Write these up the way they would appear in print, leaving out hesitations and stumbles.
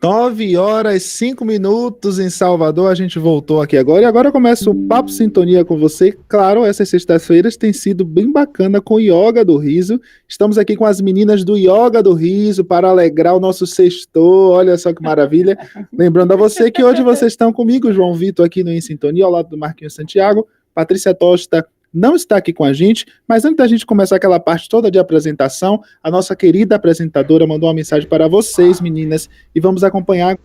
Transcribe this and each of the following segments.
9h05 em Salvador, a gente voltou aqui agora. E agora começa o Papo Sintonia com você. Claro, essas sextas-feiras tem sido bem bacana com o Yoga do Riso. Estamos aqui com as meninas do Yoga do Riso para alegrar o nosso sextor. Olha só que maravilha. Lembrando a você que hoje vocês estão comigo, João Vitor, aqui no Em Sintonia, ao lado do Marquinhos Santiago, Patrícia Tosta não está aqui com a gente, mas antes da gente começar aquela parte toda de apresentação, a nossa querida apresentadora mandou uma mensagem para vocês, meninas, e vamos acompanhar.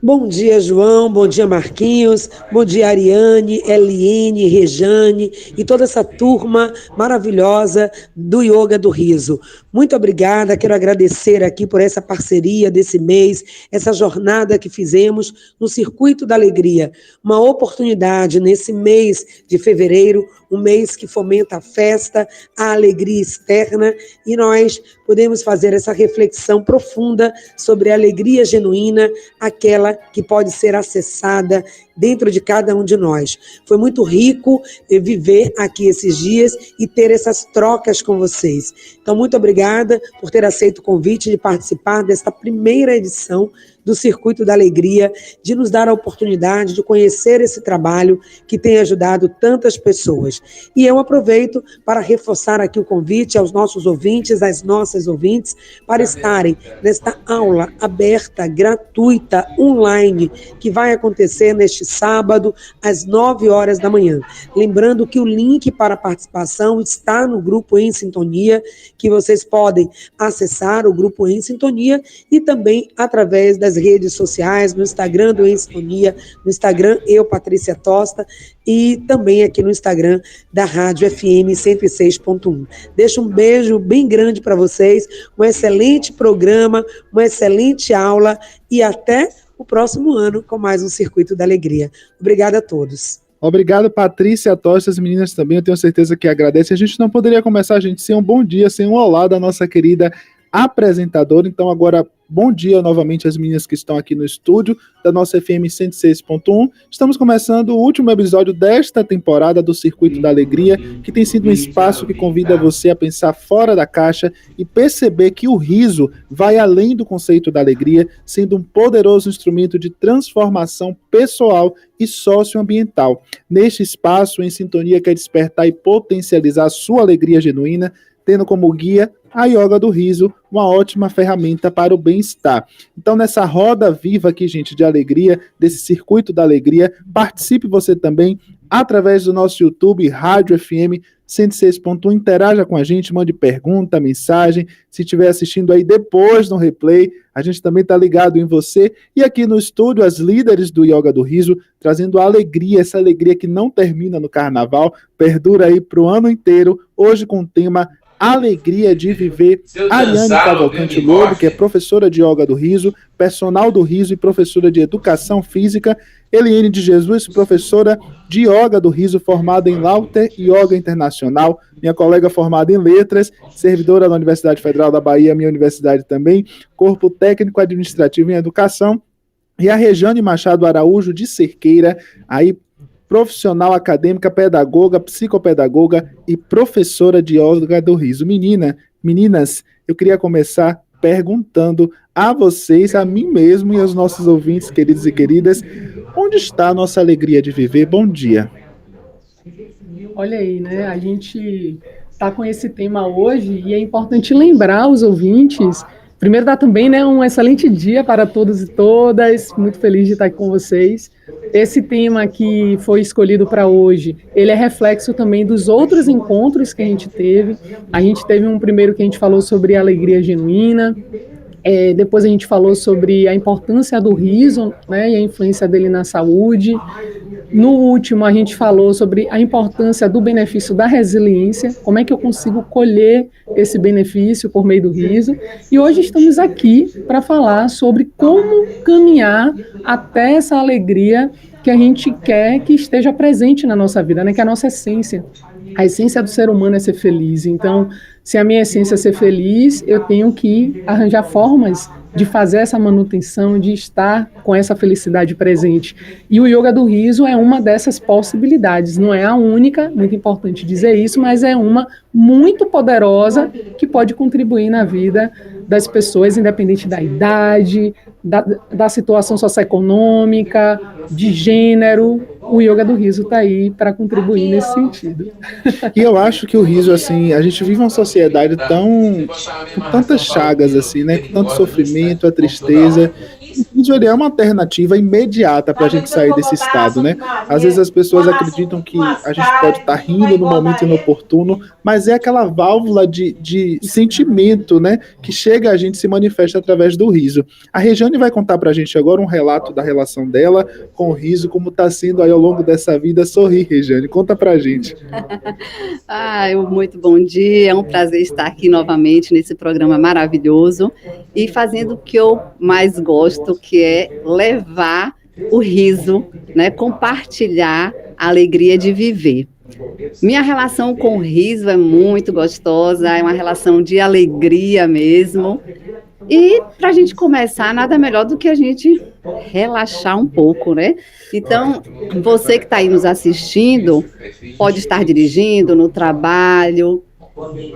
Bom dia, João, bom dia, Marquinhos, bom dia, Ariane, Eliene, Rejane e toda essa turma maravilhosa do Yoga do Riso. Muito obrigada, quero agradecer aqui por essa parceria desse mês, essa jornada que fizemos no Circuito da Alegria. Uma oportunidade nesse mês de fevereiro, um mês que fomenta a festa, a alegria externa, e nós podemos fazer essa reflexão profunda sobre a alegria genuína, aquela que pode ser acessada dentro de cada um de nós. Foi muito rico viver aqui esses dias e ter essas trocas com vocês. Então, muito obrigada por ter aceito o convite de participar desta primeira edição do Circuito da Alegria, de nos dar a oportunidade de conhecer esse trabalho que tem ajudado tantas pessoas. E eu aproveito para reforçar aqui o convite aos nossos ouvintes, às nossas ouvintes, para estarem nesta aula aberta, gratuita, online, que vai acontecer neste sábado, às 9h da manhã. Lembrando que o link para a participação está no grupo Em Sintonia, que vocês podem acessar o grupo Em Sintonia e também através das redes sociais, no Instagram do Em Sintonia, no Instagram eu, Patrícia Tosta, e também aqui no Instagram da Rádio FM 106.1. Deixo um beijo bem grande para vocês, um excelente programa, uma excelente aula e até o próximo ano com mais um Circuito da Alegria. Obrigada a todos. Obrigado, Patrícia Tosta, as meninas também, eu tenho certeza que agradecem. A gente não poderia começar, gente, sem um bom dia, sem um olá da nossa querida apresentadora. Então agora, bom dia novamente às meninas que estão aqui no estúdio da nossa FM 106.1. Estamos começando o último episódio desta temporada do Circuito da Alegria, que tem sido um espaço que convida você a pensar fora da caixa e perceber que o riso vai além do conceito da alegria, sendo um poderoso instrumento de transformação pessoal e socioambiental. Neste espaço, Em Sintonia quer despertar e potencializar a sua alegria genuína, tendo como guia a Yoga do Riso, uma ótima ferramenta para o bem-estar. Então, nessa roda viva aqui, gente, de alegria, desse Circuito da Alegria, participe você também através do nosso YouTube, Rádio FM 106.1, interaja com a gente, mande pergunta, mensagem, se estiver assistindo aí depois no replay, a gente também está ligado em você, e aqui no estúdio, as líderes do Yoga do Riso, trazendo alegria, essa alegria que não termina no carnaval, perdura aí para o ano inteiro, hoje com o tema Alegria de Viver. Ariane Cavalcante Lobo, que é professora de Yoga do Riso, personal do Riso e professora de Educação Física. Eliene de Jesus, professora de Yoga do Riso, formada em Lauter Yoga Internacional, minha colega formada em Letras, servidora da Universidade Federal da Bahia, minha universidade também, corpo técnico administrativo em Educação. E a Rejane Machado Araújo de Cerqueira, aí profissional acadêmica, pedagoga, psicopedagoga e professora de Yoga do Riso. Meninas, eu queria começar perguntando a vocês, a mim mesmo e aos nossos ouvintes queridos e queridas, onde está a nossa alegria de viver? Bom dia. Olha aí, né? A gente está com esse tema hoje e é importante lembrar os ouvintes. Primeiro, dar também, né, um excelente dia para todos e todas. Muito feliz de estar aqui com vocês. Esse tema que foi escolhido para hoje, ele é reflexo também dos outros encontros que a gente teve. A gente teve um primeiro que a gente falou sobre a alegria genuína. Depois a gente falou sobre a importância do riso, né, e a influência dele na saúde. No último, a gente falou sobre a importância do benefício da resiliência, como é que eu consigo colher esse benefício por meio do riso. E hoje estamos aqui para falar sobre como caminhar até essa alegria que a gente quer que esteja presente na nossa vida, né, que é a nossa essência. A essência do ser humano é ser feliz. Então, se a minha essência é ser feliz, eu tenho que arranjar formas de fazer essa manutenção, de estar com essa felicidade presente. E o Yoga do Riso é uma dessas possibilidades. Não é a única, muito importante dizer isso, mas é uma muito poderosa que pode contribuir na vida das pessoas, independente da idade, da situação socioeconômica, de gênero. O yoga do riso está aí para contribuir nesse sentido. E eu acho que o riso, assim, a gente vive uma sociedade com tantas chagas, assim, né? Com tanto sofrimento, a tristeza. O riso, ele é uma alternativa imediata para a gente sair desse estado, né? Às vezes as pessoas acreditam que a gente pode estar rindo no momento inoportuno, mas é aquela válvula de sentimento, né? Que chega a gente, se manifesta através do riso. A Rejane vai contar para a gente agora um relato da relação dela com o riso, como está sendo aí ao longo dessa vida sorrir, Rejane. Conta pra gente. Muito bom dia, é um prazer estar aqui novamente nesse programa maravilhoso e fazendo o que eu mais gosto, que é levar o riso, né, compartilhar a alegria de viver. Minha relação com o riso é muito gostosa, é uma relação de alegria mesmo. E para a gente começar, nada melhor do que a gente relaxar um pouco, né? Então, você que está aí nos assistindo, pode estar dirigindo, no trabalho,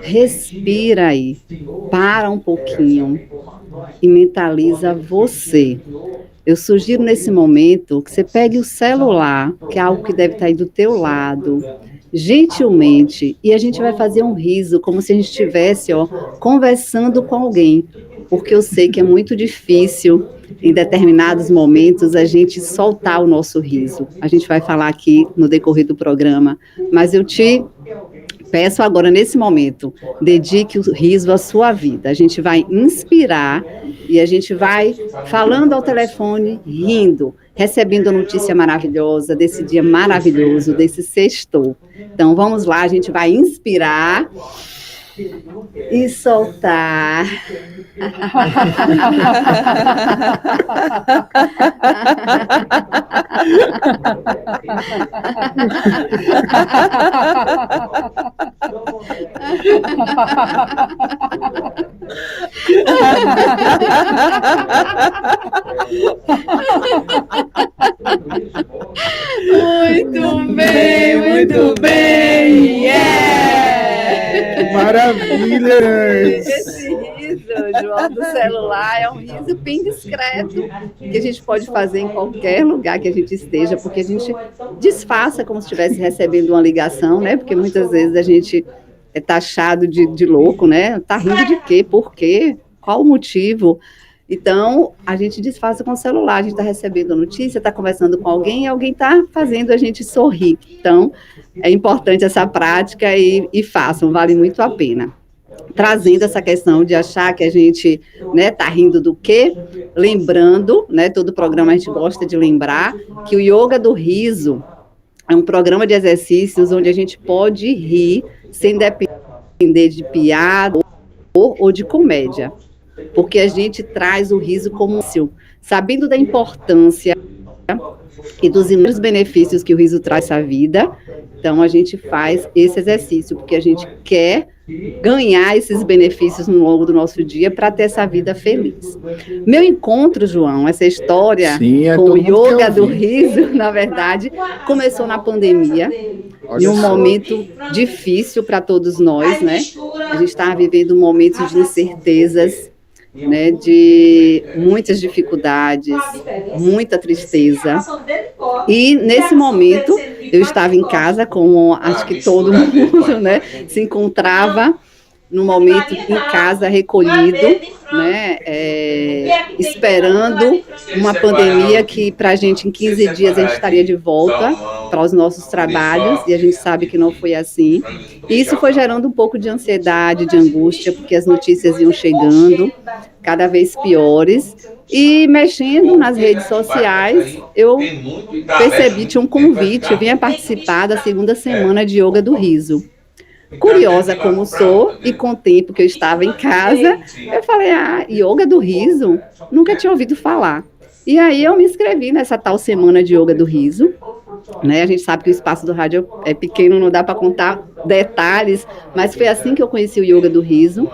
respira aí, para um pouquinho e mentaliza você. Eu sugiro nesse momento que você pegue o celular, que é algo que deve estar aí do teu lado, gentilmente, e a gente vai fazer um riso, como se a gente estivesse, conversando com alguém, porque eu sei que é muito difícil, em determinados momentos, a gente soltar o nosso riso. A gente vai falar aqui no decorrer do programa, mas eu te peço agora, nesse momento, dedique o riso à sua vida. A gente vai inspirar e a gente vai falando ao telefone, rindo, recebendo a notícia maravilhosa desse dia maravilhoso, desse sextou. Então, vamos lá, a gente vai inspirar e soltar. Muito bem, yeah! Maravilhas! Esse riso, João, do celular é um riso bem discreto, que a gente pode fazer em qualquer lugar que a gente esteja, porque a gente disfarça como se estivesse recebendo uma ligação, né? Porque muitas vezes a gente é taxado de louco, né? Tá rindo de quê? Por quê? Qual o motivo? Então, a gente disfarça com o celular, a gente está recebendo a notícia, está conversando com alguém e alguém está fazendo a gente sorrir. Então, é importante essa prática e façam, vale muito a pena. Trazendo essa questão de achar que a gente tá rindo do quê? Lembrando, todo programa a gente gosta de lembrar, que o Yoga do Riso é um programa de exercícios onde a gente pode rir sem depender de piada ou de comédia. Porque a gente traz o riso como sabendo da importância e dos inúmeros benefícios que o riso traz à vida. Então, a gente faz esse exercício, porque a gente quer ganhar esses benefícios no longo do nosso dia para ter essa vida feliz. Meu encontro, João, essa história com o yoga do riso, na verdade, começou na pandemia, em um momento difícil para todos nós, né? A gente estava vivendo um momento de incertezas, de muitas dificuldades, muita tristeza. E nesse momento eu estava em casa, como acho que todo mundo, se encontrava no momento em casa, recolhido, esperando uma pandemia que para a gente em 15 dias a gente estaria de volta para os nossos trabalhos, e a gente sabe que não foi assim. E isso foi gerando um pouco de ansiedade, de angústia, porque as notícias iam chegando cada vez piores. E mexendo nas redes sociais, eu percebi, tinha um convite, eu vinha participar da segunda semana de Yoga do Riso. Curiosa como sou, e com o tempo que eu estava em casa, eu falei, Yoga do Riso? Nunca tinha ouvido falar. E aí eu me inscrevi nessa tal semana de Yoga do Riso. A gente sabe que o espaço do rádio é pequeno, não dá para contar detalhes, mas foi assim que eu conheci o Yoga do Riso.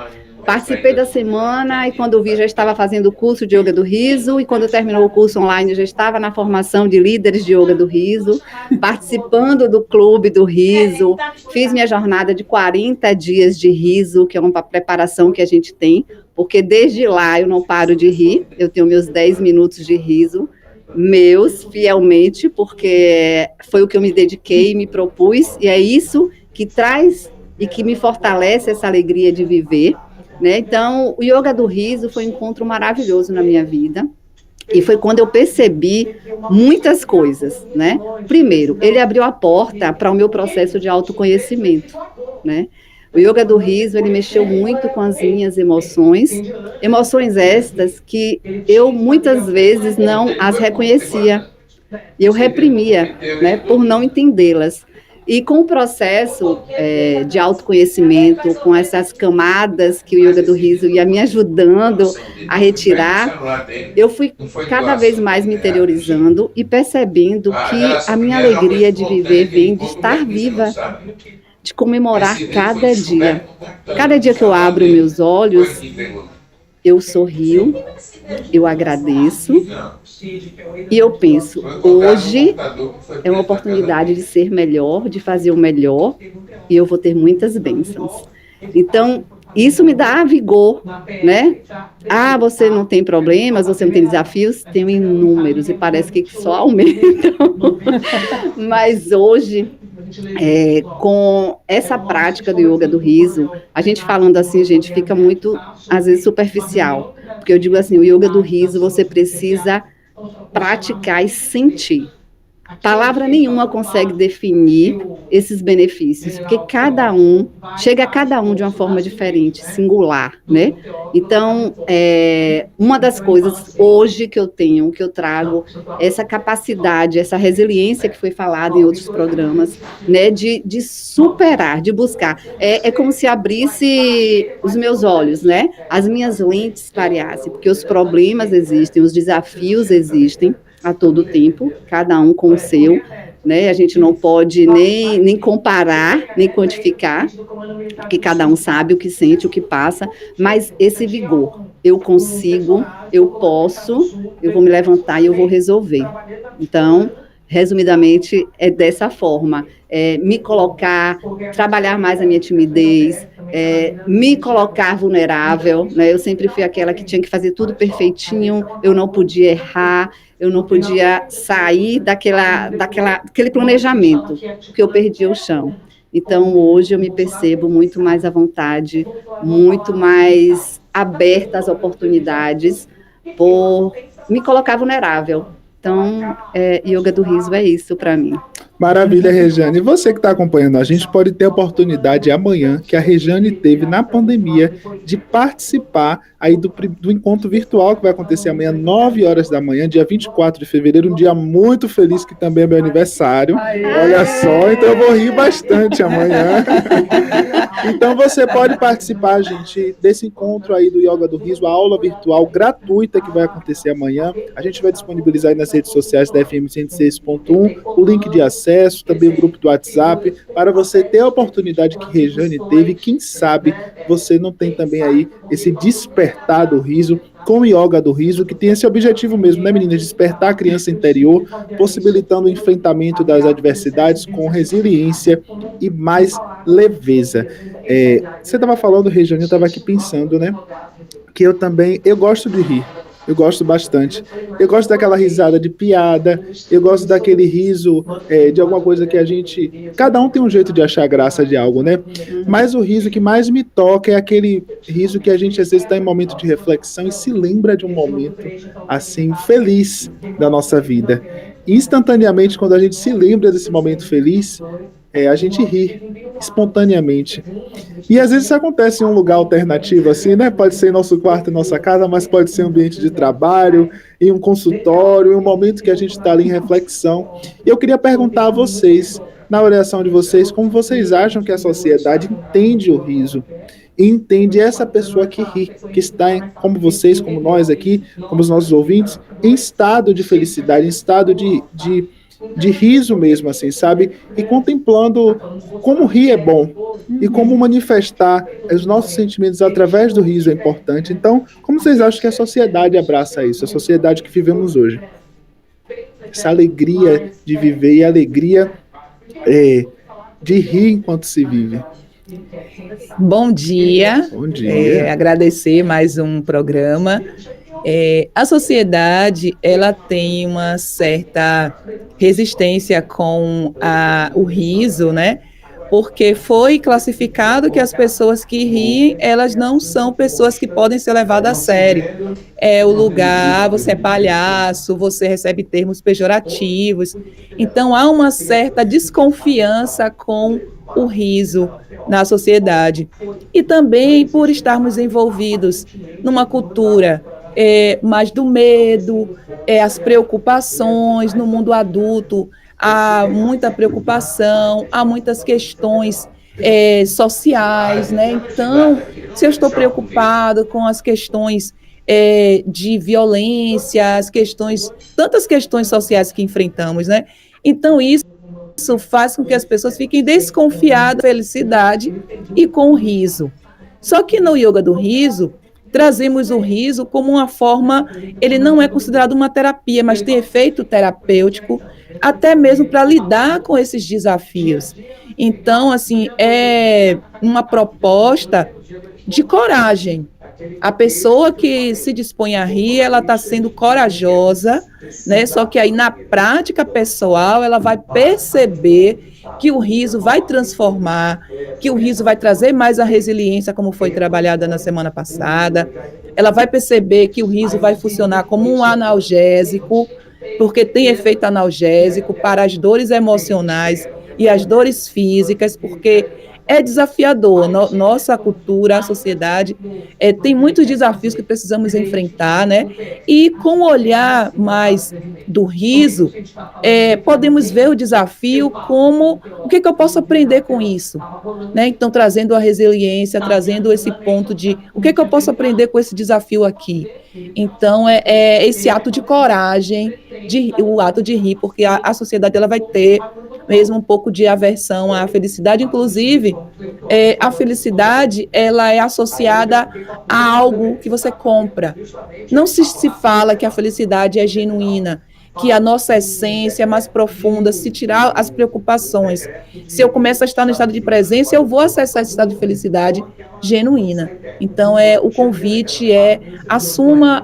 Participei da semana e quando vi já estava fazendo o curso de Yoga do Riso, e quando terminou o curso online já estava na formação de líderes de Yoga do Riso, participando do Clube do Riso, fiz minha jornada de 40 dias de riso, que é uma preparação que a gente tem porque desde lá eu não paro de rir, eu tenho meus 10 minutos de riso, meus, fielmente, porque foi o que eu me dediquei, me propus, e é isso que traz e que me fortalece essa alegria de viver, né? Então, o Yoga do Riso foi um encontro maravilhoso na minha vida, e foi quando eu percebi muitas coisas, né? Primeiro, ele abriu a porta para o meu processo de autoconhecimento, né? O Yoga do Riso, ele mexeu muito com as minhas emoções, emoções estas que eu muitas vezes não as reconhecia, eu reprimia, né, por não entendê-las. E com o processo de autoconhecimento, com essas camadas que o Yoga do Riso ia me ajudando a retirar, eu fui cada vez mais me interiorizando e percebendo que a minha alegria de viver vem de estar viva, de comemorar cada dia. Cada dia que eu abro meus olhos, eu sorrio, eu agradeço e eu penso, hoje é uma oportunidade de ser melhor, de fazer o melhor e eu vou ter muitas bênçãos. Então, isso me dá vigor, né? Ah, você não tem problemas, você não tem desafios? Tenho inúmeros e parece que só aumentam. Mas hoje, com essa prática do Yoga do Riso, a gente falando assim, gente, fica muito, às vezes, superficial. Porque eu digo assim, o Yoga do Riso, você precisa praticar e sentir. Palavra nenhuma consegue definir esses benefícios, porque chega a cada um de uma forma diferente, singular, né? Então, uma das coisas hoje que eu tenho, que eu trago, essa capacidade, essa resiliência que foi falada em outros programas, né? De superar, de buscar. É como se abrisse os meus olhos, né? As minhas lentes clareassem, porque os problemas existem, os desafios existem, a todo tempo, cada um com o seu, né? A gente não pode nem comparar, nem quantificar, porque cada um sabe o que sente, o que passa, mas esse vigor, eu consigo, eu posso, eu vou me levantar e eu vou resolver. Então, resumidamente, é dessa forma, me colocar, trabalhar mais a minha timidez, me colocar vulnerável, né? Eu sempre fui aquela que tinha que fazer tudo perfeitinho, eu não podia errar, eu não podia sair daquele planejamento, porque eu perdia o chão. Então, hoje eu me percebo muito mais à vontade, muito mais aberta às oportunidades, por me colocar vulnerável. Então, Yoga do Riso é isso para mim. Maravilha, Rejane. E você que está acompanhando a gente pode ter a oportunidade amanhã, que a Rejane teve na pandemia, de participar aí do encontro virtual que vai acontecer amanhã, 9 horas da manhã, dia 24 de fevereiro, um dia muito feliz, que também é meu aniversário. Olha só, então eu vou rir bastante amanhã. Então você pode participar, gente, desse encontro aí do Yoga do Riso, a aula virtual gratuita que vai acontecer amanhã. A gente vai disponibilizar aí nas redes sociais da FM 106.1 o link de acesso, também o grupo do WhatsApp, para você ter a oportunidade que Rejane teve. Quem sabe você não tem também aí esse despertar do riso com o Yoga do Riso, que tem esse objetivo mesmo, né, meninas? Despertar a criança interior, possibilitando o enfrentamento das adversidades com resiliência e mais leveza. Você estava falando, Rejane, eu estava aqui pensando, né, que eu gosto de rir. Eu gosto bastante. Eu gosto daquela risada de piada, eu gosto daquele riso de alguma coisa que a gente... Cada um tem um jeito de achar graça de algo, né? Mas o riso que mais me toca é aquele riso que a gente às vezes está em momento de reflexão e se lembra de um momento, assim, feliz da nossa vida. Instantaneamente, quando a gente se lembra desse momento feliz, a gente ri espontaneamente. E às vezes isso acontece em um lugar alternativo, assim, né? Pode ser em nosso quarto, em nossa casa, mas pode ser em um ambiente de trabalho, em um consultório, em um momento que a gente está ali em reflexão. E eu queria perguntar a vocês, na oração de vocês, como vocês acham que a sociedade entende o riso? E entende essa pessoa que ri, que está, como vocês, como nós aqui, como os nossos ouvintes, em estado de felicidade, em estado de riso mesmo, assim, sabe? E contemplando como rir é bom e como manifestar os nossos sentimentos através do riso é importante. Então, como vocês acham que a sociedade abraça isso, a sociedade que vivemos hoje? Essa alegria de viver e a alegria de rir enquanto se vive. Bom dia. Bom dia. Agradecer mais um programa. A sociedade, ela tem uma certa resistência com o riso, né? Porque foi classificado que as pessoas que riem, elas não são pessoas que podem ser levadas a sério. É o lugar, você é palhaço, você recebe termos pejorativos. Então, há uma certa desconfiança com o riso na sociedade. E também por estarmos envolvidos numa cultura mais do medo, as preocupações no mundo adulto, há muita preocupação, há muitas questões sociais, né? Então, se eu estou preocupado com as questões de violência, tantas questões sociais que enfrentamos, né? Então, isso faz com que as pessoas fiquem desconfiadas da felicidade e com o riso. Só que no yoga do riso, trazemos o riso como uma forma, ele não é considerado uma terapia, mas tem efeito terapêutico, até mesmo para lidar com esses desafios. Então, assim, é uma proposta de coragem. A pessoa que se dispõe a rir, ela está sendo corajosa, né? Só que aí na prática pessoal, ela vai perceber que o riso vai transformar, que o riso vai trazer mais a resiliência, como foi trabalhada na semana passada. Ela vai perceber que o riso vai funcionar como um analgésico, porque tem efeito analgésico para as dores emocionais e as dores físicas, porque é desafiador. Nossa cultura, a sociedade, tem muitos desafios que precisamos enfrentar, né? E com o olhar mais do riso, podemos ver o desafio como o que eu posso aprender com isso, né? Então, trazendo a resiliência, trazendo esse ponto de o que eu posso aprender com esse desafio aqui. Então, esse ato de coragem, o ato de rir, porque a sociedade ela vai ter mesmo um pouco de aversão à felicidade. Inclusive, a felicidade ela é associada a algo que você compra. Não se fala que a felicidade é genuína, que a nossa essência é mais profunda, se tirar as preocupações. Se eu começo a estar no estado de presença, eu vou acessar esse estado de felicidade genuína. Então, o convite assuma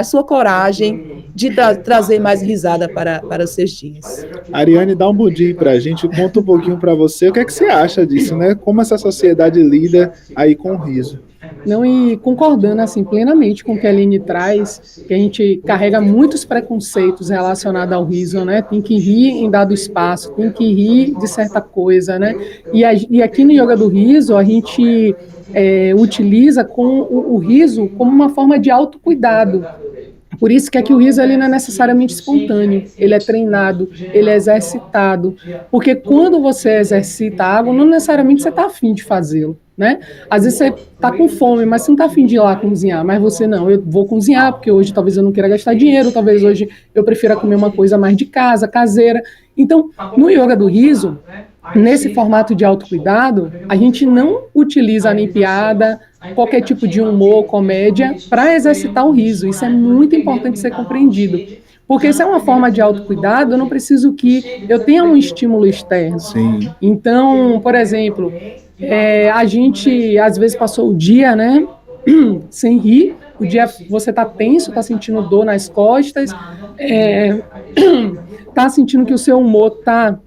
sua coragem de trazer mais risada para os seus dias. Ariane, dá um bom dia para a gente, conta um pouquinho para você, o que é que você acha disso, né? Como essa sociedade lida aí com o riso? Não, e concordando assim plenamente com o que a Aline traz, que a gente carrega muitos preconceitos relacionados ao riso, né? Tem que rir em dado espaço, tem que rir de certa coisa, né? E aqui no Yoga do Riso, a gente utiliza o riso como uma forma de autocuidado. Por isso que aqui o riso ele não é necessariamente espontâneo, ele é treinado, ele é exercitado, porque quando você exercita algo, não necessariamente você está afim de fazê-lo, né? Às vezes você está com fome, mas você não está afim de ir lá cozinhar, mas você não, eu vou cozinhar, porque hoje talvez eu não queira gastar dinheiro, talvez hoje eu prefira comer uma coisa mais de casa, caseira. Então, no Yoga do Riso, nesse formato de autocuidado, a gente não utiliza nem piada, qualquer tipo de humor, comédia, para exercitar o riso. Isso é muito importante ser compreendido. Porque se é uma forma de autocuidado, eu não preciso que eu tenha um estímulo externo. Sim. Então, por exemplo, a gente às vezes passou o dia, né, sem rir, o dia você está tenso, está sentindo dor nas costas, está sentindo que o seu humor está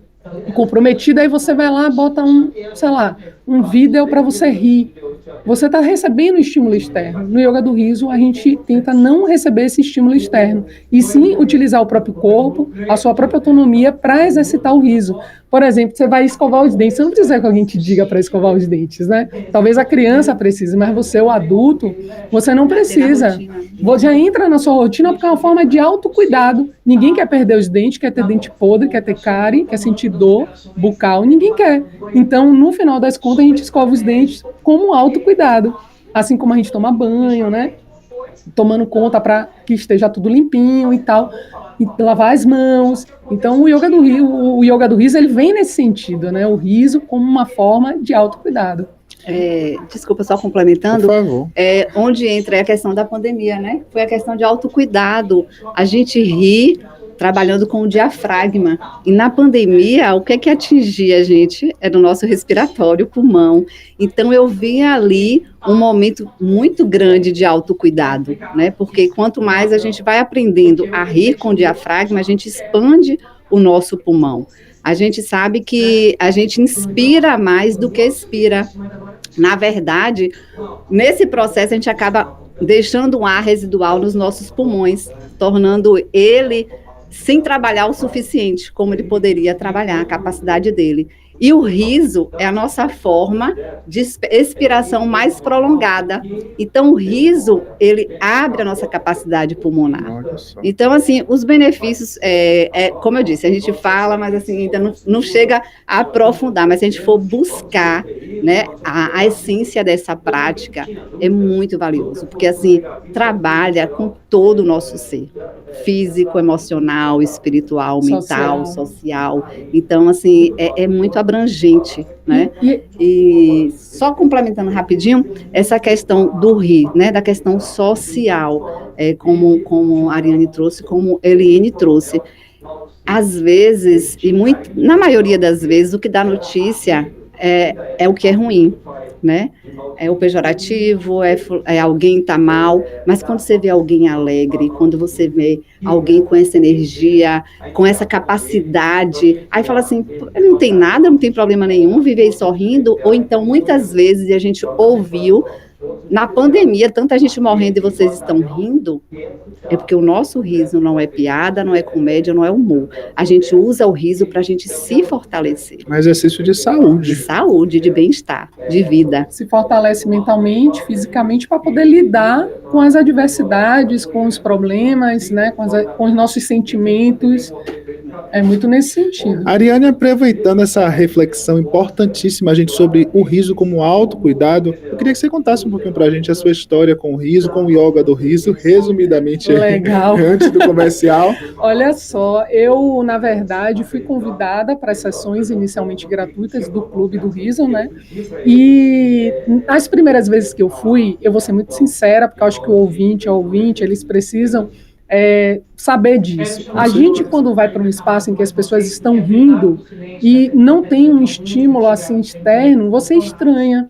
comprometido, aí você vai lá, bota um vídeo para você rir. Você está recebendo estímulo externo. No Yoga do Riso, a gente tenta não receber esse estímulo externo, e sim utilizar o próprio corpo, a sua própria autonomia para exercitar o riso. Por exemplo, você vai escovar os dentes, você não precisa que alguém te diga para escovar os dentes, né? Talvez a criança precise, mas você, o adulto, você não precisa. Você já entra na sua rotina porque é uma forma de autocuidado. Ninguém quer perder os dentes, quer ter dente podre, quer ter cárie, quer sentir dor bucal, ninguém quer. Então, no final das contas, a gente escova os dentes como um autocuidado. Assim como a gente toma banho, né? Tomando conta para que esteja tudo limpinho e tal. E lavar as mãos. Então, o Yoga do Riso, ele vem nesse sentido, né? O riso como uma forma de autocuidado. Desculpa, só complementando. Por favor. Onde entra a questão da pandemia, né? Foi a questão de autocuidado. A gente ri trabalhando com o diafragma. E na pandemia, o que é que atingia a gente? Era o nosso respiratório, o pulmão. Então, eu via ali um momento muito grande de autocuidado, né? Porque quanto mais a gente vai aprendendo a rir com o diafragma, a gente expande o nosso pulmão. A gente sabe que a gente inspira mais do que expira. Na verdade, nesse processo, a gente acaba deixando um ar residual nos nossos pulmões, tornando ele sem trabalhar o suficiente, como ele poderia trabalhar, a capacidade dele. E o riso é a nossa forma de expiração mais prolongada. Então, o riso, ele abre a nossa capacidade pulmonar. Então, assim, os benefícios, como eu disse, a gente fala, mas assim, ainda não chega a aprofundar. Mas se a gente for buscar, né, a essência dessa prática, é muito valioso. Porque, assim, trabalha com todo o nosso ser. Físico, emocional, espiritual, mental, social. Então, assim, é muito abrangente, né? E só complementando rapidinho, essa questão do rir, né? Da questão social, como a Ariane trouxe, como Eliane trouxe. Às vezes, na maioria das vezes, o que dá notícia é o que é ruim, né? É o pejorativo, alguém tá mal, mas quando você vê alguém alegre, quando você vê alguém com essa energia, com essa capacidade, aí fala assim, não tem nada, não tem problema nenhum, vive aí sorrindo, ou então muitas vezes a gente ouviu, na pandemia, tanta gente morrendo e vocês estão rindo, é porque o nosso riso não é piada, não é comédia, não é humor. A gente usa o riso para a gente se fortalecer. Um exercício de saúde. De saúde, de bem-estar, de vida. Se fortalece mentalmente, fisicamente, para poder lidar com as adversidades, com os problemas, né, com os nossos sentimentos. É muito nesse sentido. Ariane, aproveitando essa reflexão importantíssima, gente, sobre o riso como autocuidado, eu queria que você contasse um pouquinho pra gente a sua história com o riso, com o yoga do riso, resumidamente. Legal. Antes do comercial. Olha só, eu, na verdade, fui convidada para as sessões inicialmente gratuitas do Clube do Riso, né? E as primeiras vezes que eu fui, eu vou ser muito sincera, porque eu acho que o ouvinte, eles precisam saber disso. A gente, quando vai para um espaço em que as pessoas estão rindo e não tem um estímulo assim externo, você estranha,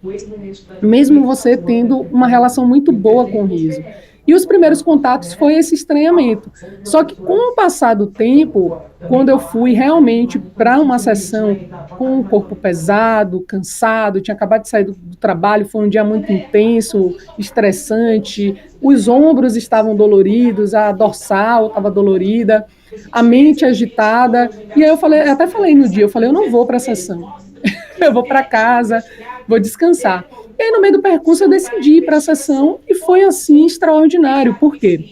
mesmo você tendo uma relação muito boa com o riso. E os primeiros contatos foi esse estranhamento. Só que com o passar do tempo, quando eu fui realmente para uma sessão com o corpo pesado, cansado, tinha acabado de sair do trabalho, foi um dia muito intenso, estressante, os ombros estavam doloridos, a dorsal estava dolorida, a mente agitada, e aí eu até falei no dia, eu não vou para a sessão, eu vou para casa, vou descansar. E aí, no meio do percurso, eu decidi ir para a sessão e foi, assim, extraordinário. Por quê?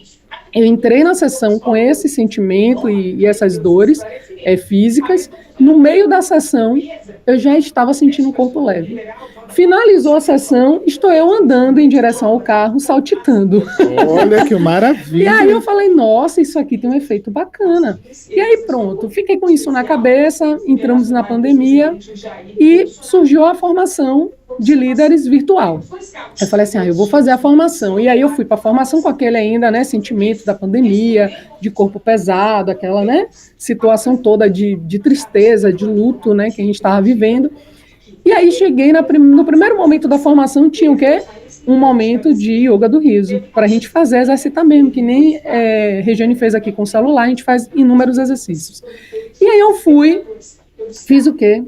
Eu entrei na sessão com esse sentimento e essas dores físicas. No meio da sessão, eu já estava sentindo um corpo leve. Finalizou a sessão, estou eu andando em direção ao carro, saltitando. Olha que maravilha! E aí eu falei, nossa, isso aqui tem um efeito bacana. E aí pronto, fiquei com isso na cabeça, entramos na pandemia e surgiu a formação de líderes virtual. Eu falei assim, eu vou fazer a formação. E aí eu fui para a formação com aquele ainda, né, sentimento da pandemia, de corpo pesado, aquela, né, situação toda de tristeza, de luto, né, que a gente estava vivendo. E aí cheguei no primeiro momento da formação, tinha o quê? Um momento de yoga do riso, para a gente fazer, exercitar mesmo, que nem Regiane fez aqui com o celular, a gente faz inúmeros exercícios. E aí eu fui, fiz o quê?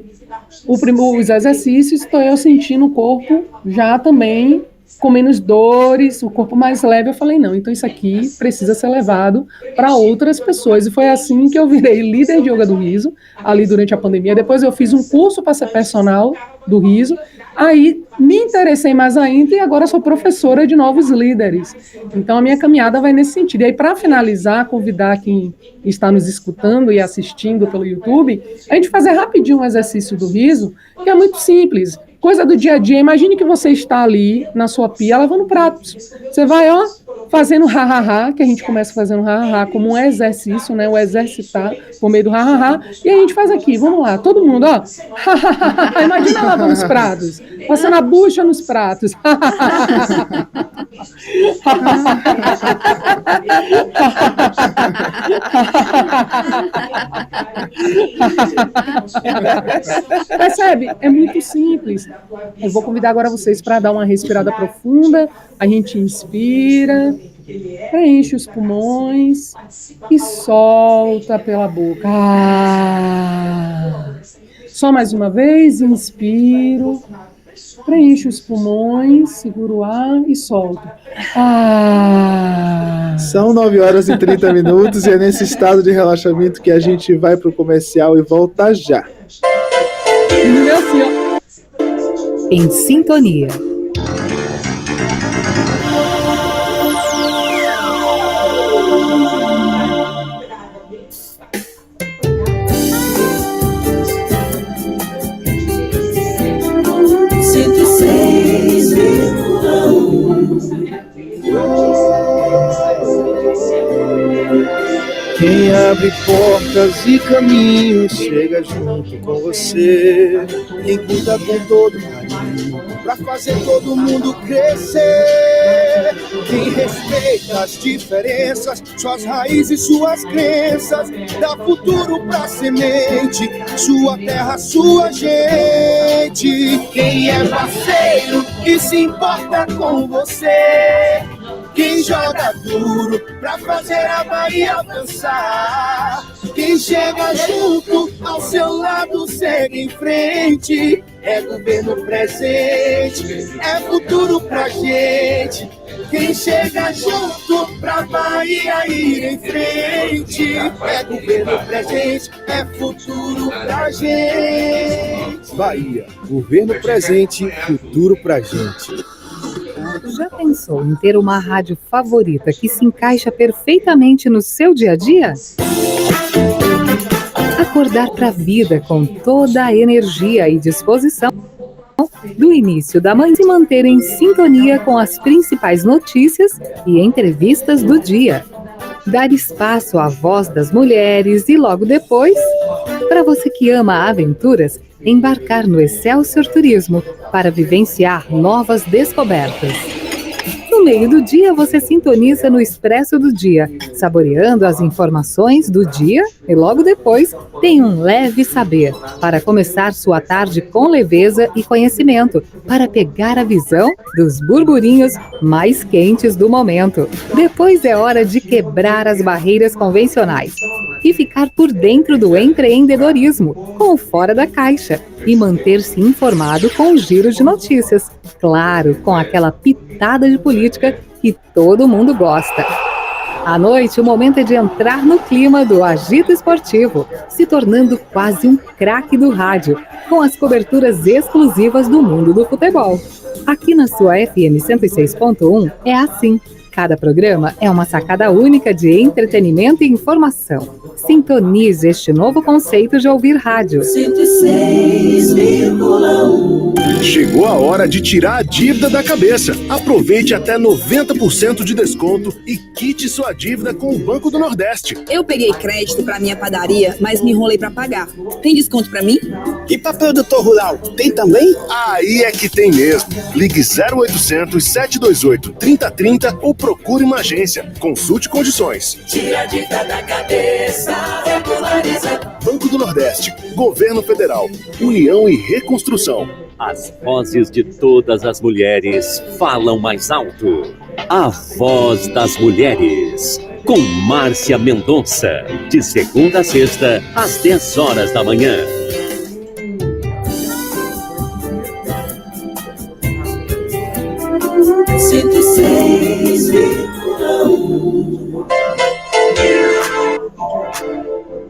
Os exercícios, estou eu sentindo o corpo já também com menos dores, o corpo mais leve. Eu falei, não, então isso aqui precisa ser levado para outras pessoas. E foi assim que eu virei líder de yoga do riso, ali durante a pandemia. Depois eu fiz um curso para ser personal do riso. Aí me interessei mais ainda e agora sou professora de novos líderes. Então a minha caminhada vai nesse sentido. E aí, para finalizar, convidar quem está nos escutando e assistindo pelo YouTube, a gente fazer rapidinho um exercício do riso, que é muito simples. Coisa do dia a dia, imagine que você está ali na sua pia lavando pratos. Você vai, fazendo ha-ha-ha, que a gente começa fazendo ha-ha-ha como um exercício, né? O exercitar por meio do ha-ha-ha. E a gente faz aqui, vamos lá, todo mundo, ha-ha-ha. Imagina lavando os pratos, passando a bucha nos pratos. Percebe? É muito simples. Eu vou convidar agora vocês para dar uma respirada profunda. A gente inspira, preenche os pulmões e solta pela boca. Só mais uma vez, inspiro, preenche os pulmões, segura o ar e solto. São 9h30 e é nesse estado de relaxamento que a gente vai pro comercial e volta já. Meu senhor. Em sintonia. Quem abre portas e caminhos chega junto com você. Quem cuida com todo carinho pra fazer todo mundo crescer. Quem respeita as diferenças, suas raízes, suas crenças, dá futuro pra semente, sua terra, sua gente. Quem é parceiro e se importa com você. Quem joga duro pra fazer a Bahia avançar. Quem chega junto ao seu lado, segue em frente. É governo presente, é futuro pra gente. Quem chega junto pra Bahia ir em frente. É governo presente, é futuro pra gente. Bahia, governo presente, futuro pra gente. Já pensou em ter uma rádio favorita que se encaixa perfeitamente no seu dia a dia? Acordar para a vida com toda a energia e disposição do início da manhã, se manter em sintonia com as principais notícias e entrevistas do dia. Dar espaço à voz das mulheres e logo depois, para você que ama aventuras, embarcar no Excelsior Turismo para vivenciar novas descobertas. No meio do dia, você sintoniza no Expresso do Dia, saboreando as informações do dia e logo depois tem um leve saber para começar sua tarde com leveza e conhecimento, para pegar a visão dos burburinhos mais quentes do momento. Depois é hora de quebrar as barreiras convencionais e ficar por dentro do empreendedorismo, com o Fora da Caixa, e manter-se informado com o giro de notícias. Claro, com aquela pitada de política que todo mundo gosta. À noite, o momento é de entrar no clima do agito esportivo, se tornando quase um craque do rádio, com as coberturas exclusivas do mundo do futebol. Aqui na sua FM 106.1 é assim. Cada programa é uma sacada única de entretenimento e informação. Sintonize este novo conceito de ouvir rádio. 106,1. Chegou a hora de tirar a dívida da cabeça. Aproveite até 90% de desconto e quite sua dívida com o Banco do Nordeste. Eu peguei crédito para minha padaria, mas me enrolei para pagar. Tem desconto para mim? E para produtor rural, tem também? Aí é que tem mesmo. Ligue 0800 728 3030 ou procure uma agência. Consulte condições. Tira a dívida da cabeça, regulariza. Banco do Nordeste, Governo Federal, União e Reconstrução. As vozes de todas as mulheres falam mais alto. A Voz das Mulheres, com Márcia Mendonça, de segunda a sexta, às 10 horas da manhã.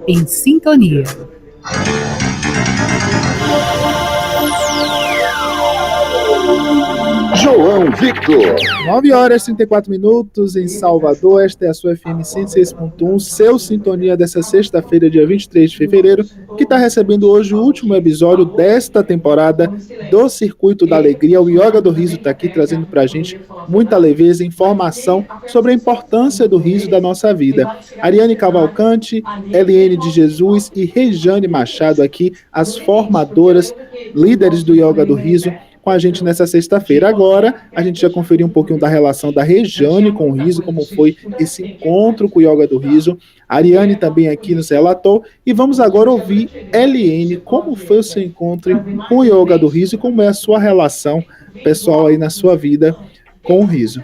Em sintonia. João Victor. 9h34 em Salvador. Esta é a sua FM 106.1, seu sintonia dessa sexta-feira, dia 23 de fevereiro, que está recebendo hoje o último episódio desta temporada do Circuito da Alegria. O Yoga do Riso está aqui trazendo para a gente muita leveza, informação sobre a importância do riso da nossa vida. Ariane Cavalcante, Eliane de Jesus e Rejane Machado aqui, as formadoras, líderes do Yoga do Riso, com a gente nessa sexta-feira. Agora, a gente já conferiu um pouquinho da relação da Rejane com o riso, como foi esse encontro com o Yoga do Riso. A Ariane também aqui nos relatou. E vamos agora ouvir Eliene, como foi o seu encontro com o Yoga do Riso e como é a sua relação pessoal aí na sua vida com o riso.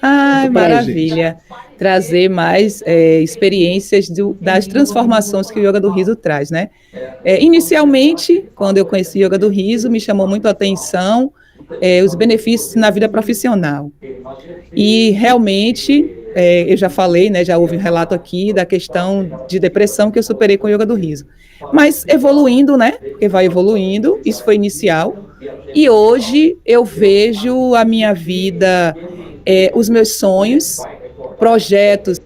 Ai, maravilha. Trazer mais experiências das transformações que o Yoga do Riso traz, né? Inicialmente, quando eu conheci o Yoga do Riso, me chamou muito a atenção os benefícios na vida profissional. E realmente, eu já falei, né, já houve um relato aqui da questão de depressão que eu superei com o Yoga do Riso. Mas evoluindo, né, porque vai evoluindo, isso foi inicial, e hoje eu vejo a minha vida, os meus sonhos, projetos,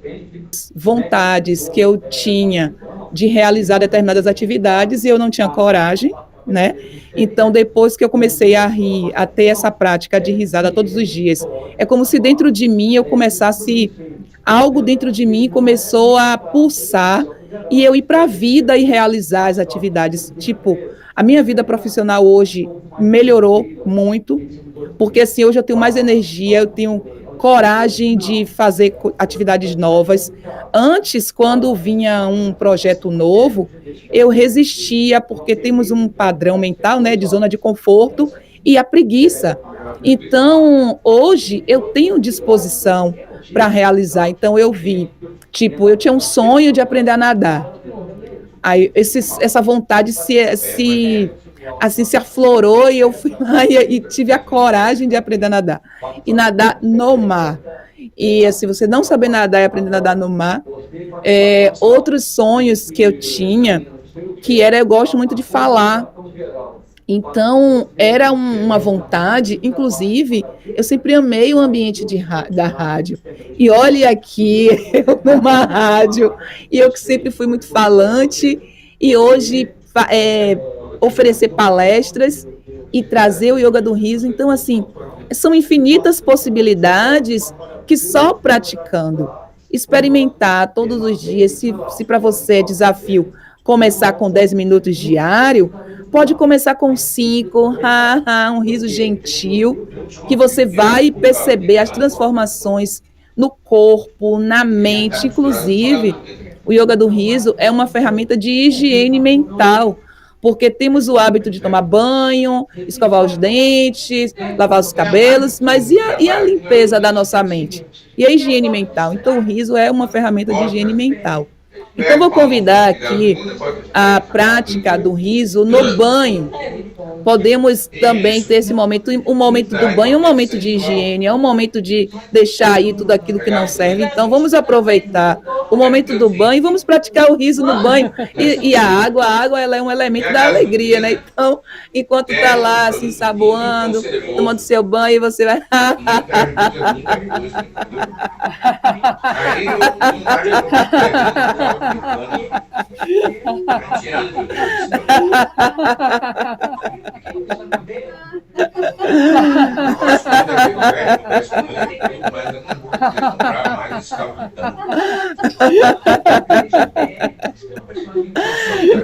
vontades que eu tinha de realizar determinadas atividades e eu não tinha coragem, né? Então, depois que eu comecei a rir, a ter essa prática de risada todos os dias, é como se dentro de mim eu começasse, algo dentro de mim começou a pulsar e eu ir para a vida e realizar as atividades. Tipo, a minha vida profissional hoje melhorou muito, porque assim, hoje eu tenho mais energia, eu tenho coragem de fazer atividades novas. Antes, quando vinha um projeto novo, eu resistia, porque temos um padrão mental, né, de zona de conforto e a preguiça. Então, hoje, eu tenho disposição para realizar. Então, eu tinha um sonho de aprender a nadar. Aí, essa vontade se aflorou e eu fui lá e tive a coragem de aprender a nadar. E nadar no mar. E assim, você não saber nadar e aprender a nadar no mar. Outros sonhos que eu tinha, eu gosto muito de falar. Então, era uma vontade, inclusive, eu sempre amei o ambiente da rádio. E olha aqui, eu numa rádio, e eu que sempre fui muito falante, e hoje oferecer palestras e trazer o Yoga do Riso. Então, assim, são infinitas possibilidades que só praticando, experimentar todos os dias, se para você é desafio começar com 10 minutos diário, pode começar com 5, um riso gentil, que você vai perceber as transformações no corpo, na mente. Inclusive, o Yoga do Riso é uma ferramenta de higiene mental, porque temos o hábito de tomar banho, escovar os dentes, lavar os cabelos, mas e a limpeza da nossa mente? E a higiene mental? Então, o riso é uma ferramenta de higiene mental. Então, vou convidar aqui a prática do riso no banho. Podemos também ter esse momento, o momento do banho é um momento de higiene, é um momento de deixar aí tudo aquilo que não serve. Então, vamos aproveitar o momento do banho e vamos praticar o riso no banho. E a água ela é um elemento da alegria, né? Então, enquanto está lá, assim, saboando, tomando seu banho, você vai...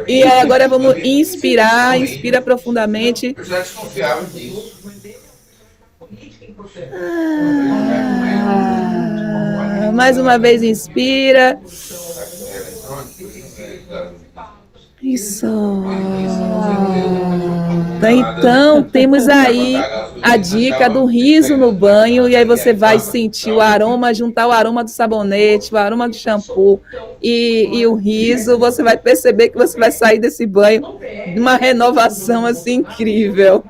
E agora vamos inspira profundamente. Mais uma vez, inspira. Isso. Então, temos aí a dica do riso no banho, e aí você vai sentir o aroma, juntar o aroma do sabonete, o aroma do shampoo e o riso, você vai perceber que você vai sair desse banho de uma renovação assim incrível.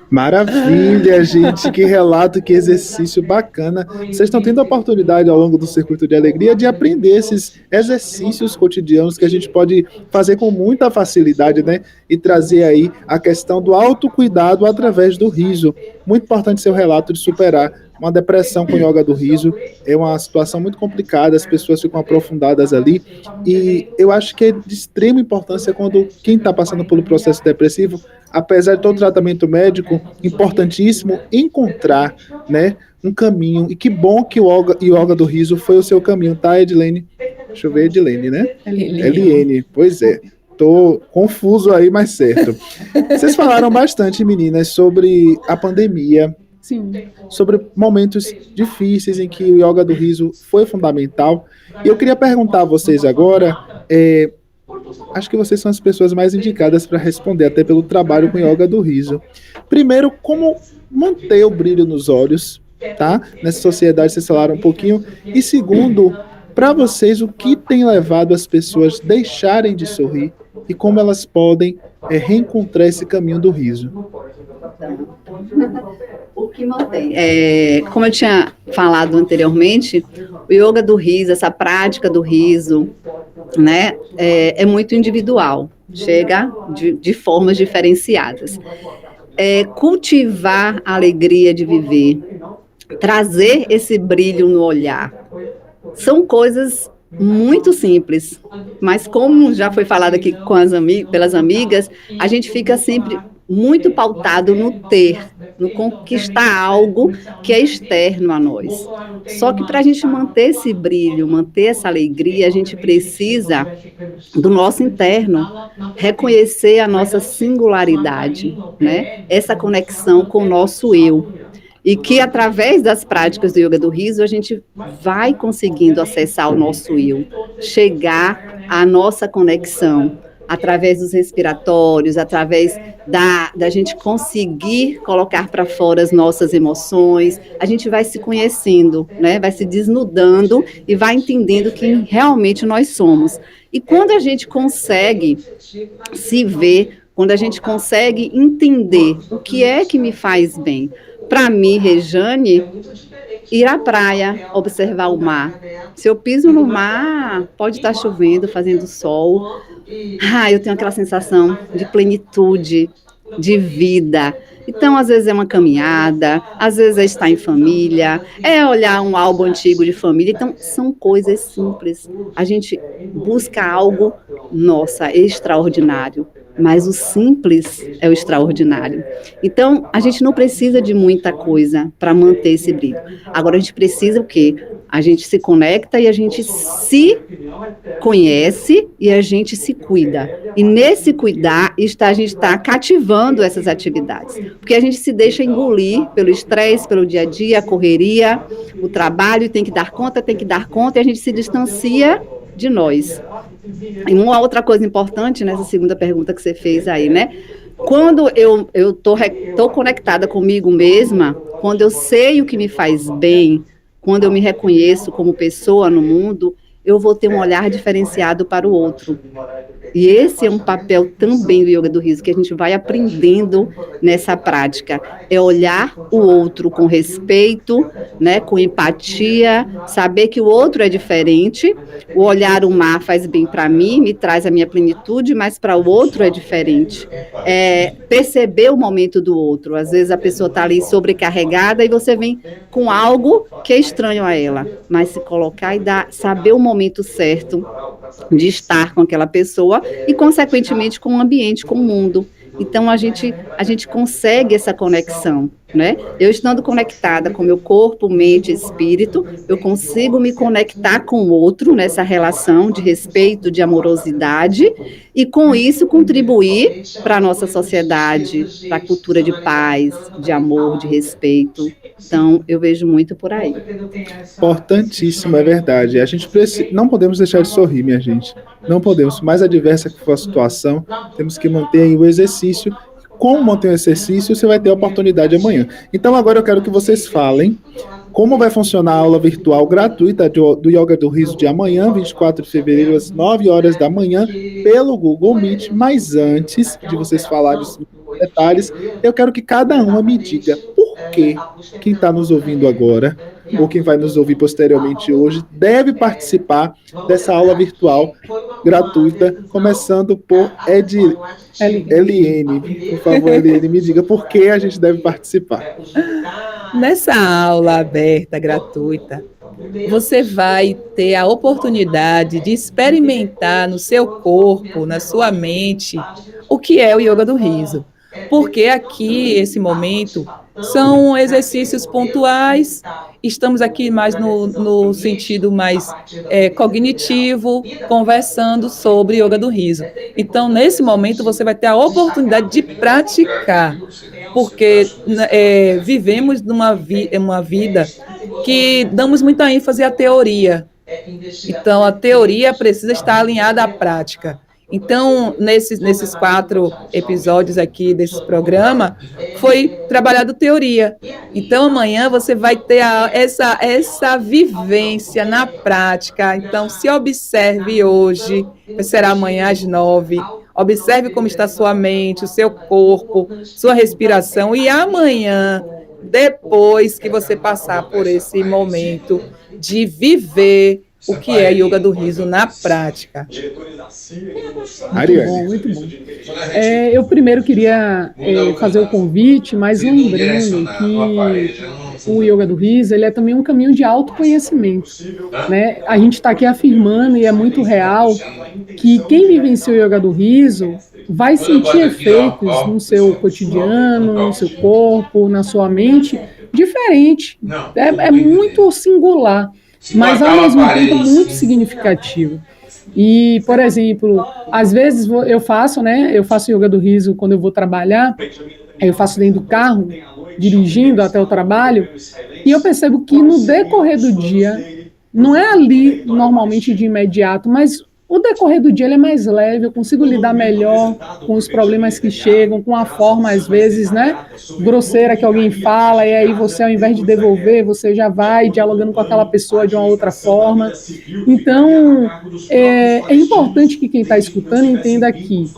Maravilha, gente, que relato, que exercício bacana. Vocês estão tendo a oportunidade ao longo do Circuito de Alegria de aprender esses exercícios cotidianos que a gente pode fazer com muita facilidade, né? E trazer aí a questão do autocuidado através do riso. Muito importante seu relato de superar uma depressão com Yoga do Riso. É uma situação muito complicada, as pessoas ficam aprofundadas ali, e eu acho que é de extrema importância quando quem está passando pelo processo depressivo, apesar de todo tratamento médico, importantíssimo encontrar, né, um caminho, e que bom que o Yoga do Riso foi o seu caminho, tá, Edilene? Deixa eu ver, Edilene, né? Eliene, pois é. Tô confuso aí, mas certo. Vocês falaram bastante, meninas, sobre a pandemia, Sim. sobre momentos difíceis em que o yoga do riso foi fundamental. E eu queria perguntar a vocês agora, acho que vocês são as pessoas mais indicadas para responder, até pelo trabalho com yoga do riso. Primeiro, como manter o brilho nos olhos, tá? Nessa sociedade, vocês falaram um pouquinho. E segundo, para vocês, o que tem levado as pessoas a deixarem de sorrir e como elas podem reencontrar esse caminho do riso? O que mantém? Como eu tinha falado anteriormente, o yoga do riso, essa prática do riso, né, é muito individual, chega de formas diferenciadas. Cultivar a alegria de viver, trazer esse brilho no olhar, são coisas muito simples, mas como já foi falado aqui pelas amigas, a gente fica sempre muito pautado no ter, no conquistar algo que é externo a nós. Só que para a gente manter esse brilho, manter essa alegria, a gente precisa do nosso interno, reconhecer a nossa singularidade, né? Essa conexão com o nosso eu. E que através das práticas do yoga do riso, a gente vai conseguindo acessar o nosso eu, chegar à nossa conexão, através dos respiratórios, através da gente conseguir colocar para fora as nossas emoções, a gente vai se conhecendo, né? Vai se desnudando e vai entendendo quem realmente nós somos. E quando a gente consegue se ver, quando a gente consegue entender o que é que me faz bem, para mim, Rejane, ir à praia, observar o mar. Se eu piso no mar, pode estar chovendo, fazendo sol. Eu tenho aquela sensação de plenitude, de vida. Então, às vezes é uma caminhada, às vezes é estar em família, é olhar um álbum antigo de família. Então, são coisas simples. A gente busca algo, extraordinário. Mas o simples é o extraordinário. Então, a gente não precisa de muita coisa para manter esse brilho. Agora, a gente precisa o quê? A gente se conecta e a gente se conhece e a gente se cuida. E nesse cuidar, a gente está cativando essas atividades. Porque a gente se deixa engolir pelo estresse, pelo dia a dia, a correria, o trabalho, tem que dar conta, e a gente se distancia de nós. E uma outra coisa importante nessa segunda pergunta que você fez aí, né? Quando eu tô conectada comigo mesma, quando eu sei o que me faz bem, quando eu me reconheço como pessoa no mundo, eu vou ter um olhar diferenciado para o outro. E esse é um papel também do yoga do riso, que a gente vai aprendendo nessa prática. É olhar o outro com respeito, né, com empatia, saber que o outro é diferente. O olhar o mar faz bem para mim, me traz a minha plenitude, mas para o outro é diferente. Perceber o momento do outro. Às vezes a pessoa está ali sobrecarregada e você vem com algo que é estranho a ela. Mas se colocar e saber o momento certo de estar com aquela pessoa e, consequentemente, com o ambiente, com o mundo. Então, a gente consegue essa conexão, né? Eu estando conectada com meu corpo, mente e espírito, eu consigo me conectar com o outro nessa relação de respeito, de amorosidade, e com isso contribuir para a nossa sociedade, para a cultura de paz, de amor, de respeito. Então, eu vejo muito por aí. Importantíssimo, é verdade. A gente não podemos deixar de sorrir, minha gente. Não podemos. Mais adversa que for a situação, temos que manter aí o exercício. Como manter o exercício, você vai ter a oportunidade amanhã. Então, agora eu quero que vocês falem como vai funcionar a aula virtual gratuita do Yoga do Riso de amanhã, 24 de fevereiro, às 9 horas da manhã, pelo Google Meet. Mas antes de vocês falarem os detalhes, eu quero que cada uma me diga por que quem está nos ouvindo agora, ou quem vai nos ouvir posteriormente hoje, deve participar dessa aula virtual gratuita, começando por Eliene. Por favor, Eliene, me diga por que a gente deve participar. Nessa aula aberta, gratuita, você vai ter a oportunidade de experimentar no seu corpo, na sua mente, o que é o yoga do riso. Porque aqui, esse momento, São exercícios pontuais, estamos aqui mais no sentido mais cognitivo, conversando sobre yoga do riso. Então, nesse momento, você vai ter a oportunidade de praticar, porque vivemos uma vida que damos muita ênfase à teoria. Então, a teoria precisa estar alinhada à prática. Então, nesses 4 episódios aqui desse programa, foi trabalhado teoria. Então, amanhã você vai ter essa vivência na prática. Então, se observe hoje, será amanhã às 9. Observe como está sua mente, o seu corpo, sua respiração. E amanhã, depois que você passar por esse momento de viver o que é yoga do riso na prática. Muito bom. Eu primeiro queria fazer o convite, mas lembrando que o yoga do riso ele é também um caminho de autoconhecimento, né? A gente está aqui afirmando, e é muito real, que quem vivencia o yoga do riso vai sentir efeitos no seu cotidiano, no seu corpo, na sua mente, diferente. É muito singular, mas ao mesmo tempo muito significativo. E, por exemplo, às vezes eu faço yoga do riso quando eu vou trabalhar, eu faço dentro do carro, dirigindo até o trabalho, e eu percebo que no decorrer do dia, não é ali normalmente de imediato, mas o decorrer do dia ele é mais leve, eu consigo lidar melhor com os problemas que chegam, com a forma, às vezes, né, grosseira que alguém fala, e aí você, ao invés de devolver, você já vai dialogando com aquela pessoa de uma outra forma. Então, é importante que quem está escutando entenda que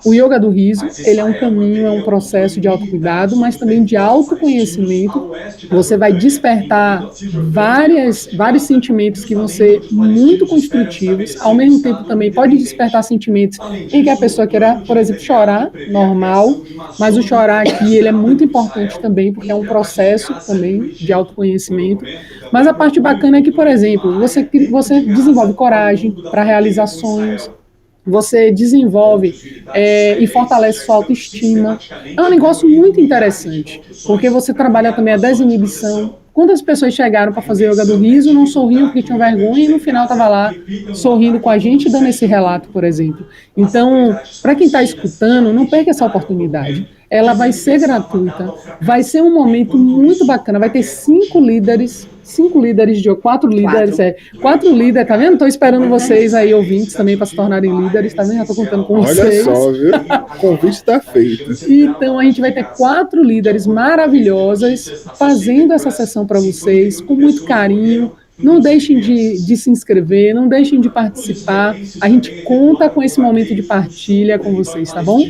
o yoga do riso, ele é um caminho, é um processo de autocuidado, mas também de autoconhecimento. Você vai despertar vários sentimentos que vão ser muito construtivos, ao mesmo tempo também pode despertar sentimentos em que a pessoa queira, por exemplo, chorar, normal, mas o chorar aqui ele é muito importante também, porque é um processo também de autoconhecimento. Mas a parte bacana é que, por exemplo, você desenvolve coragem para realizar sonhos, você desenvolve e fortalece sua autoestima. É um negócio muito interessante, porque você trabalha também a desinibição. Quantas pessoas chegaram para fazer yoga do riso, não sorriam porque tinham vergonha, e no final estava lá sorrindo com a gente, dando esse relato, por exemplo. Então, para quem está escutando, não perca essa oportunidade. Ela vai ser gratuita, vai ser um momento muito bacana, vai ter 4 líderes, tá vendo? Estou esperando vocês aí, ouvintes, também para se tornarem líderes, tá vendo? Já estou contando com vocês. Olha só, viu? O convite está feito. Então, a gente vai ter 4 líderes maravilhosas fazendo essa sessão para vocês, com muito carinho. Não deixem de se inscrever, não deixem de participar. A gente conta com esse momento de partilha com vocês, tá bom?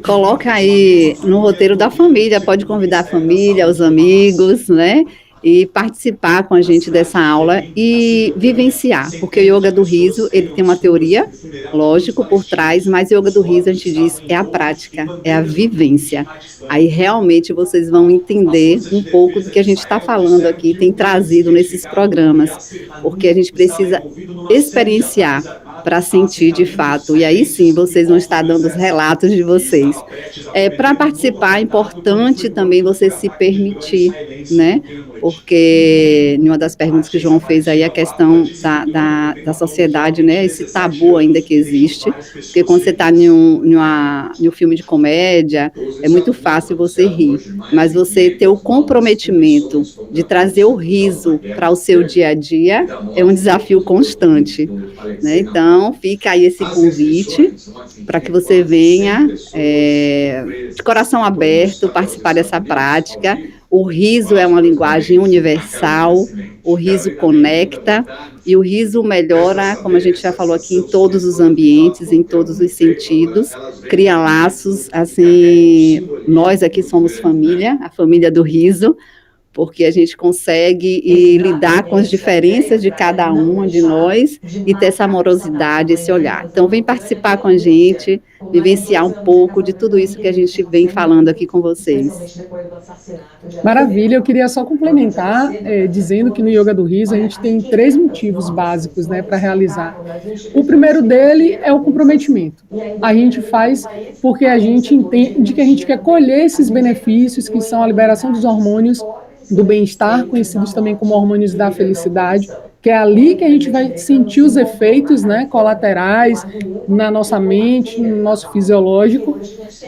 Coloca aí no roteiro da família, pode convidar a família, os amigos, né? E participar com a gente dessa aula e vivenciar, porque o yoga do riso, ele tem uma teoria, lógico, por trás, mas o yoga do riso, a gente diz, é a prática, é a vivência. Aí realmente vocês vão entender um pouco do que a gente está falando aqui, tem trazido nesses programas, porque a gente precisa experienciar para sentir de fato, e aí sim vocês vão estar dando os relatos de vocês. Para participar, é importante também você se permitir, né? Porque em uma das perguntas que o João fez aí, a questão da sociedade, né? Esse tabu ainda que existe, porque quando você está em um filme de comédia, é muito fácil você rir, mas você ter o comprometimento de trazer o riso para o seu dia a dia é um desafio constante, né? Então, fica aí esse convite para que você venha de coração aberto participar dessa prática. O riso é uma linguagem universal, o riso conecta e o riso melhora, como a gente já falou aqui, em todos os ambientes, em todos os sentidos, cria laços, assim, nós aqui somos família, a família do riso, porque a gente consegue lidar com as diferenças de cada uma de nós e ter essa amorosidade, esse olhar. Então, vem participar com a gente, vivenciar um pouco de tudo isso que a gente vem falando aqui com vocês. Maravilha, eu queria só complementar, dizendo que no Yoga do Riso a gente tem 3 motivos básicos, né, para realizar. O primeiro dele é o comprometimento. A gente faz porque a gente entende que a gente quer colher esses benefícios, que são a liberação dos hormônios do bem-estar, conhecidos também como hormônios da felicidade, que é ali que a gente vai sentir os efeitos, né, colaterais na nossa mente, no nosso fisiológico,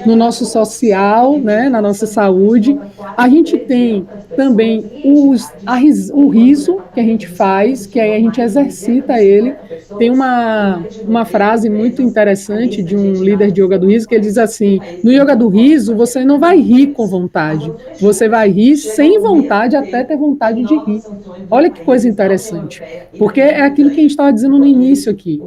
no nosso social, né, na nossa saúde. A gente tem também o riso que a gente faz, que aí a gente exercita ele. Tem uma frase muito interessante de um líder de yoga do riso, que ele diz assim: no yoga do riso você não vai rir com vontade, você vai rir sem vontade até ter vontade de rir. Olha que coisa interessante, porque é aquilo que a gente estava dizendo no início aqui.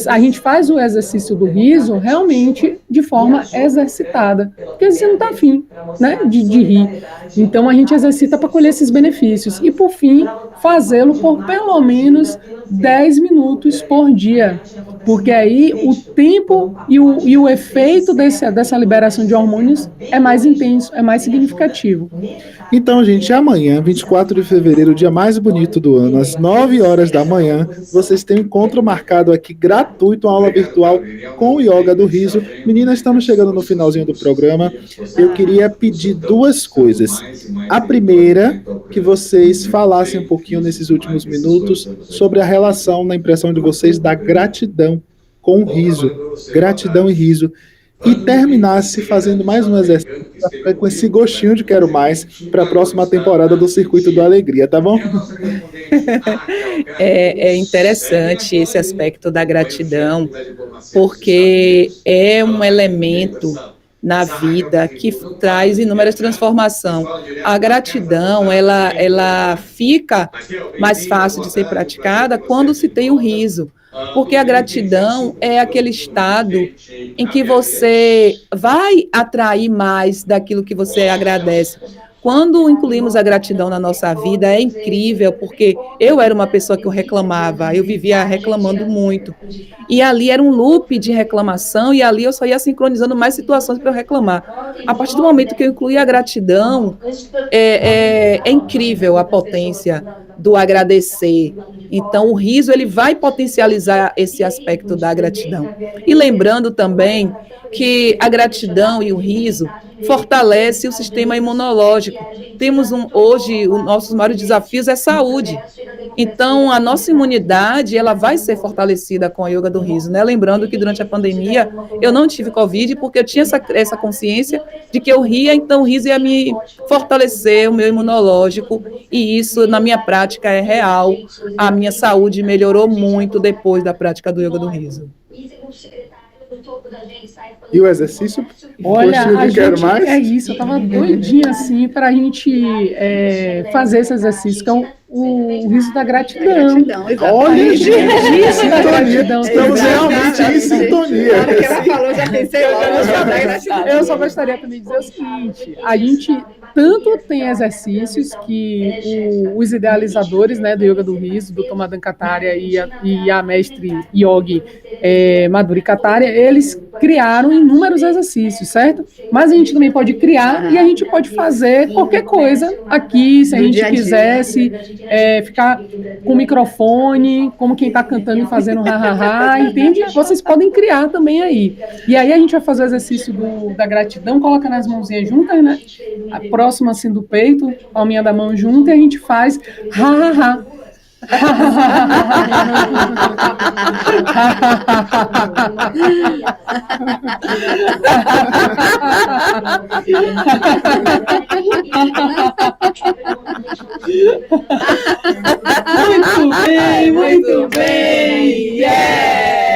A gente faz o exercício do riso realmente de forma exercitada, porque você não está afim, né, de rir. Então a gente exercita para colher esses benefícios. E por fim, fazê-lo por pelo menos 10 minutos por dia, porque aí o tempo e o efeito dessa liberação de hormônios é mais intenso, é mais significativo. Então, gente, amanhã, 24 de fevereiro, o dia mais bonito do ano, às 9 horas da manhã, vocês têm um encontro marcado aqui, gratuito, uma aula virtual com o Yoga do Riso. Meninas, estamos chegando no finalzinho do programa. Eu queria pedir 2 coisas. A primeira, que vocês falassem um pouquinho nesses últimos minutos sobre a relação, na impressão de vocês, da gratidão com o riso. Gratidão e riso. E terminasse fazendo mais um exercício com esse gostinho de quero mais para a próxima temporada do Circuito da Alegria, tá bom? É interessante esse aspecto da gratidão, porque é um elemento na vida que traz inúmeras transformações. A gratidão, ela fica mais fácil de ser praticada quando se tem o riso, porque a gratidão é aquele estado em que você vai atrair mais daquilo que você agradece. Quando incluímos a gratidão na nossa vida, é incrível, porque eu era uma pessoa que eu reclamava, eu vivia reclamando muito. E ali era um loop de reclamação, e ali eu só ia sincronizando mais situações para eu reclamar. A partir do momento que eu incluí a gratidão, é incrível a potência do agradecer. Então, o riso ele vai potencializar esse aspecto da gratidão. E lembrando também que a gratidão e o riso fortalece o sistema imunológico. Temos hoje, os nossos maiores desafios é saúde. Então, a nossa imunidade, ela vai ser fortalecida com a yoga do riso, né? Lembrando que durante a pandemia, eu não tive Covid, porque eu tinha essa consciência de que eu ria, então o riso ia me fortalecer o meu imunológico, e isso, na minha prática, é real. A minha saúde melhorou muito depois da prática do yoga do riso. E o exercício? Olha, a gente é isso, eu estava doidinha assim para a gente fazer esse exercício, que é o riso da gratidão. Olha, gente, riso da gratidão. Estamos realmente em sintonia. Na hora que ela falou, já pensei logo. Eu só gostaria também de dizer o seguinte: a gente tanto tem exercícios que os idealizadores, né, do Yoga do Riso, do Tomadan Kataria e a mestre yogi Madhuri Kataria, eles criaram inúmeros exercícios, certo? Mas a gente também pode criar e a gente pode fazer qualquer coisa aqui, se a gente quisesse ficar com o microfone, como quem está cantando e fazendo ha-ha-ha, entende? Vocês podem criar também aí. E aí a gente vai fazer o exercício da gratidão, coloca nas mãozinhas juntas, né? A próxima assim do peito, palminha da mão junta, e a gente faz ha-ha-ha. Muito bem. Yeah!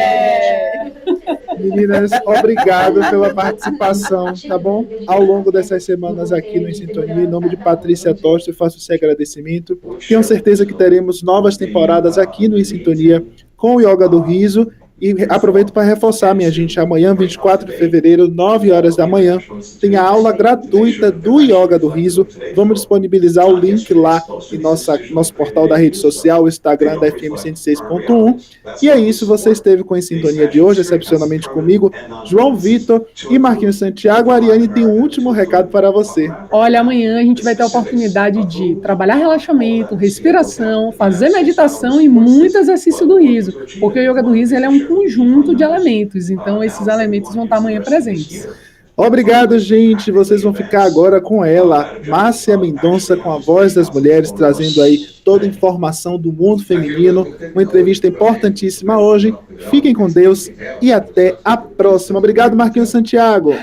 Meninas, obrigado pela participação, tá bom? Ao longo dessas semanas aqui no Em Sintonia, em nome de Patrícia Tosta, eu faço esse agradecimento. Tenho certeza que teremos novas temporadas aqui no Em Sintonia com o Yoga do Riso. E aproveito para reforçar, minha gente, amanhã, 24 de fevereiro, 9 horas da manhã, tem a aula gratuita do Yoga do Riso. Vamos disponibilizar o link lá em nosso portal da rede social, o Instagram da FM 106.1. E é isso, você esteve com a sintonia de hoje, excepcionalmente comigo, João Vitor e Marquinhos Santiago. A Ariane tem um último recado para você. Olha, amanhã a gente vai ter a oportunidade de trabalhar relaxamento, respiração, fazer meditação e muito exercício do riso, porque o Yoga do Riso ele é um conjunto de elementos, então esses elementos vão estar amanhã presentes. Obrigado, gente. Vocês vão ficar agora com ela, Márcia Mendonça, com a Voz das Mulheres, trazendo aí toda a informação do mundo feminino. Uma entrevista importantíssima hoje. Fiquem com Deus e até a próxima. Obrigado, Marquinhos Santiago.